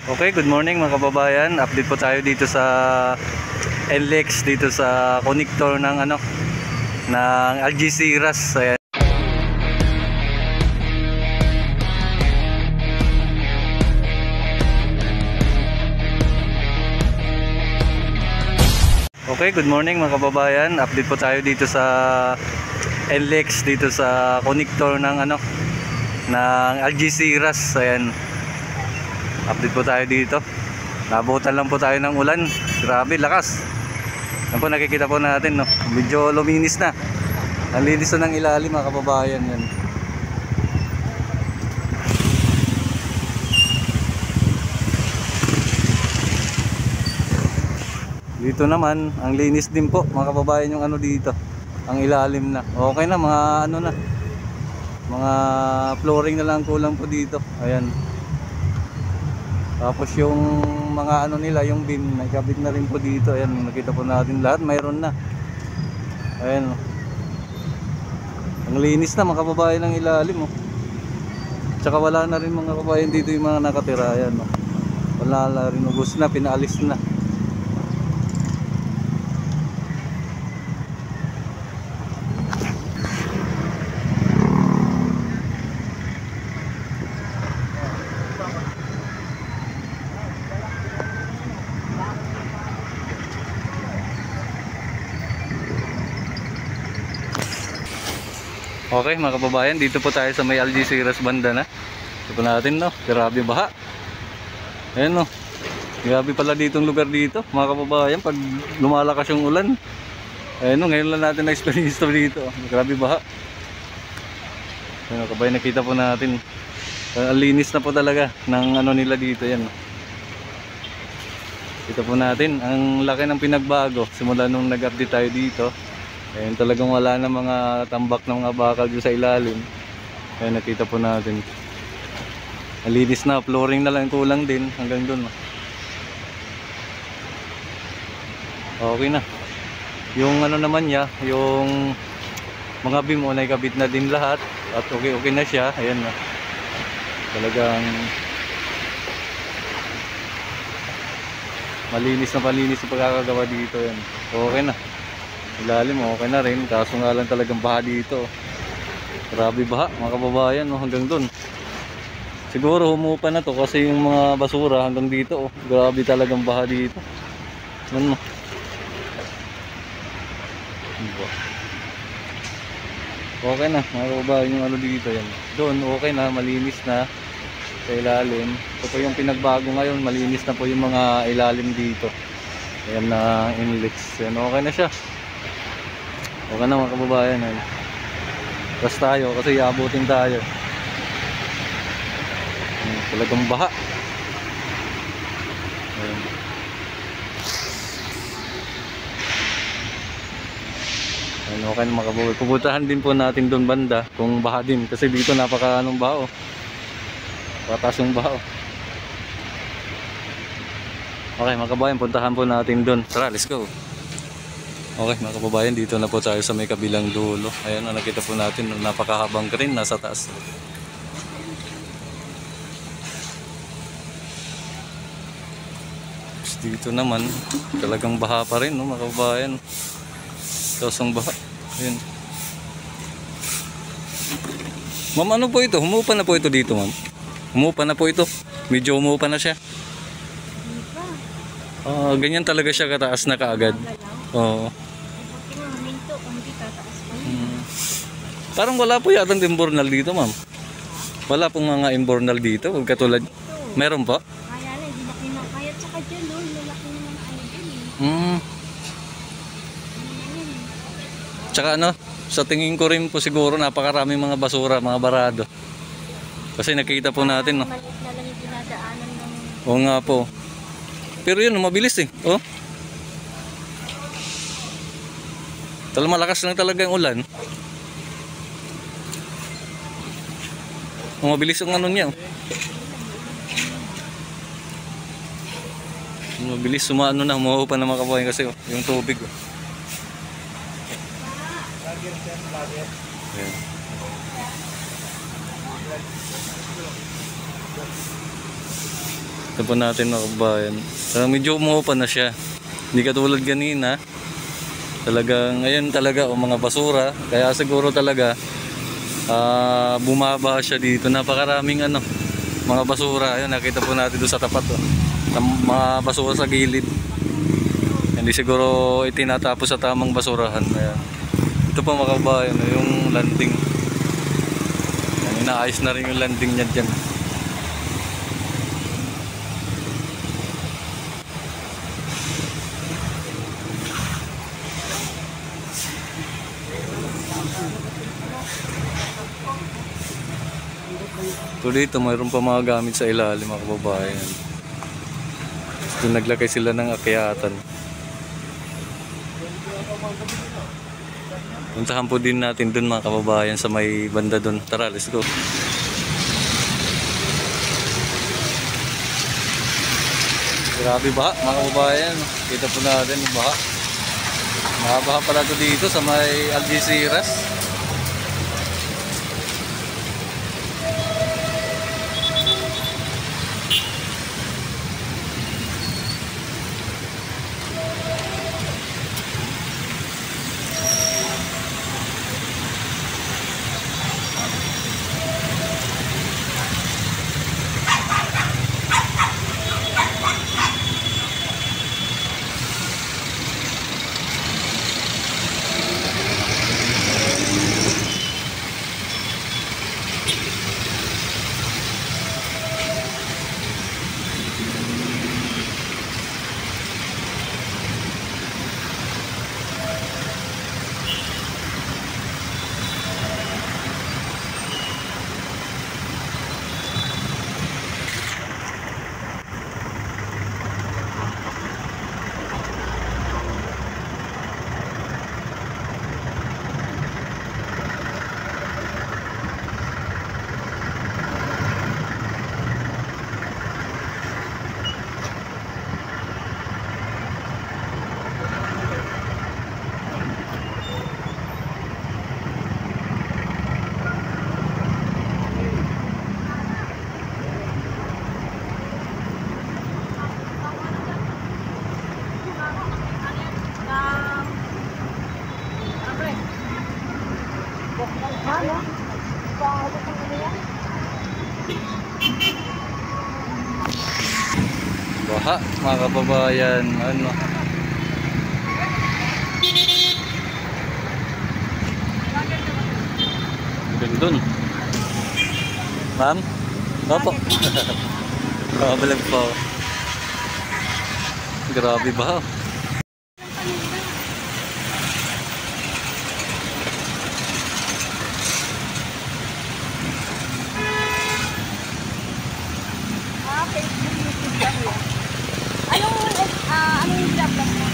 Okay, good morning mga kababayan. Update po tayo dito sa NLEX, dito sa connector ng ng Algeciras. Ayan. Okay, good morning mga kababayan. Update po tayo dito sa NLEX, dito sa connector ng ng Algeciras. Ayan. Update po tayo dito. Nabutan lang po tayo ng ulan. Grabe, lakas. Yan po, nakikita po natin, no? Medyo luminis na. Ang linis na ng ilalim, mga kababayan. Yan. Dito naman, ang linis din po, mga kababayan, yung dito. Ang ilalim na. Okay na, mga na. Mga flooring na lang kulang po dito. Ayan. Tapos yung mga nila, yung beam, nakikabit na rin po dito. Ayan, nakita po natin lahat, mayroon na. Ayan. Ang linis na mga kababayan ng ilalim, oh. Tsaka wala na rin mga kababayan dito yung mga nakatira. Ayan, oh. Wala na rin, ubos na, pinaalis na. Okay mga kababayan, dito po tayo sa may Algeciras banda na. Ito po natin, no, grabe baha. Ayan, no, grabe pala ditong lugar dito mga kababayan pag lumalakas yung ulan. Ayan, no, ngayon lang natin na-experience to dito, grabe baha. Ayan mga kababayan, nakita po natin ang linis na po talaga ng nila dito. Yan, no. Kita po natin ang laki ng pinagbago simula nung nag-update tayo dito. Ayun, talagang wala na mga tambak ng mga bakal dito sa ilalim. Ayun, nakita po natin. Malinis na, flooring na lang kulang din hanggang dun. Okay na. Yung naman niya, yung mga beam o naikabit na din lahat at okay na siya. Ayan na. Talagang malinis na pagkakagawa dito. Yan. Okay na. Ilalim, okay na rin, kaso nga lang talagang baha dito. Grabe baha mga kababayan, no? Hanggang dun. Siguro humupa na to kasi yung mga basura hanggang dito, oh. Grabe talagang baha dito. Ano? Okay na mga kababayan yung dito. Yan. Doon okay na, malinis na sa ilalim. Ito po yung pinagbago ngayon, malinis na po yung mga ilalim dito. Ayan na NLEX. Yan, okay na siya. Okay na mga kababayan. Tapos tayo kasi iabutin tayo. Talagang baha. Ayan. Ayan, okay na mga kababayan. Pupuntahan din po natin doon banda kung baha din. Kasi dito napaka baha, oh. Patas yung baha, oh. Okay mga kababayan, puntahan po natin doon. Tara, let's go. Okay mga kababayan, dito na po tayo sa may kabilang dulo. Ayan, nakita po natin, napakahabang crane nasa taas. Dito naman, talagang baha pa rin, no, mga kababayan. Tosong baha. Ayan. Ma'am, ano po ito? Humupa na po ito dito, ma'am. Humupa na po ito. Medyo humupa na siya. Ganyan talaga siya kataas na kaagad. Oo. Parang wala po yata imbornal dito, ma'am. Wala pong mga imbornal dito, katulad. Meron po? Kaya lang, hindi na kinakaya. Tsaka dyan, no, lalaki naman dyan. Tsaka sa tingin ko rin po siguro napakaraming mga basura, mga barado. Kasi nakita po natin, no. Maliit na lang yung dinadaanan ng... Oo nga po. Pero yun, mabilis eh. Oh. Malakas lang talaga yung ulan. Mabilis ang niya. Mabilis sumaano na, umuupa na mga kababayan kasi yung tubig. Ayan. Ito po natin mga kabayan. Medyo umuupan na siya. Hindi katulad kanina. Talagang ngayon talaga mga basura. Kaya siguro talaga bumaba siya dito. Napakaraming mga basura. Ayun, nakita po natin doon sa tapat. Mga basura sa gilid. Hindi siguro itinatapos sa tamang basurahan. Ayan. Ito po mga kabayan, yung landing. Inaayos na rin yung landing niya dyan. So dito mayroon pa mga gamit sa ilalim mga kababayan. Doon naglagay sila ng akyatan. Puntahan po din natin doon mga kababayan sa may banda doon. Tara, let's go. Grabe baha mga kababayan. Kita po natin yung baha. Baha pala ito dito sa may Algeciras. Baha mga kababayan, Gandun. Ma'am? Opo. Balag po. Grabe baha. Anong job mo?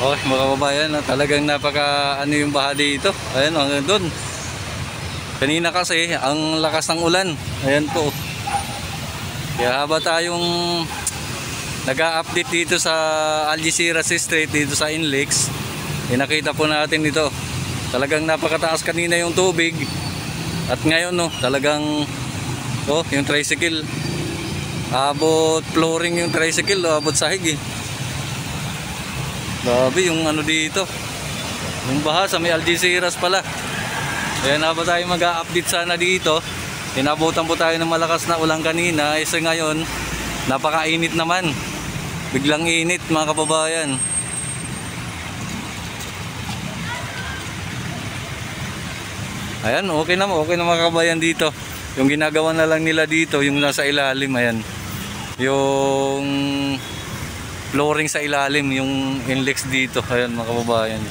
Oh, mga kababayan, talagang napaka yung baha dito. Ayan, hanggang doon. Kanina kasi ang lakas ng ulan. Ayan po. Kaya haba tayong nag-a-update dito sa Algeciras Street, dito sa Inlex, nakita po natin ito. Talagang napakataas kanina yung tubig. At ngayon talagang yung tricycle, abot flooring yung tricycle, abot sahig eh. Grabe yung dito. Yung baha sa may Algeciras pala. Ayan na ba tayo mag-a-update sana dito. Inabutan po tayo ng malakas na ulan kanina. Isa ngayon, napakainit naman. Biglang init mga kababayan. Ayan, okay na mga kababayan dito. Yung ginagawa na lang nila dito, yung nasa ilalim, ayan. Yung flooring sa ilalim, yung inlex dito. Ayan mga kababayan.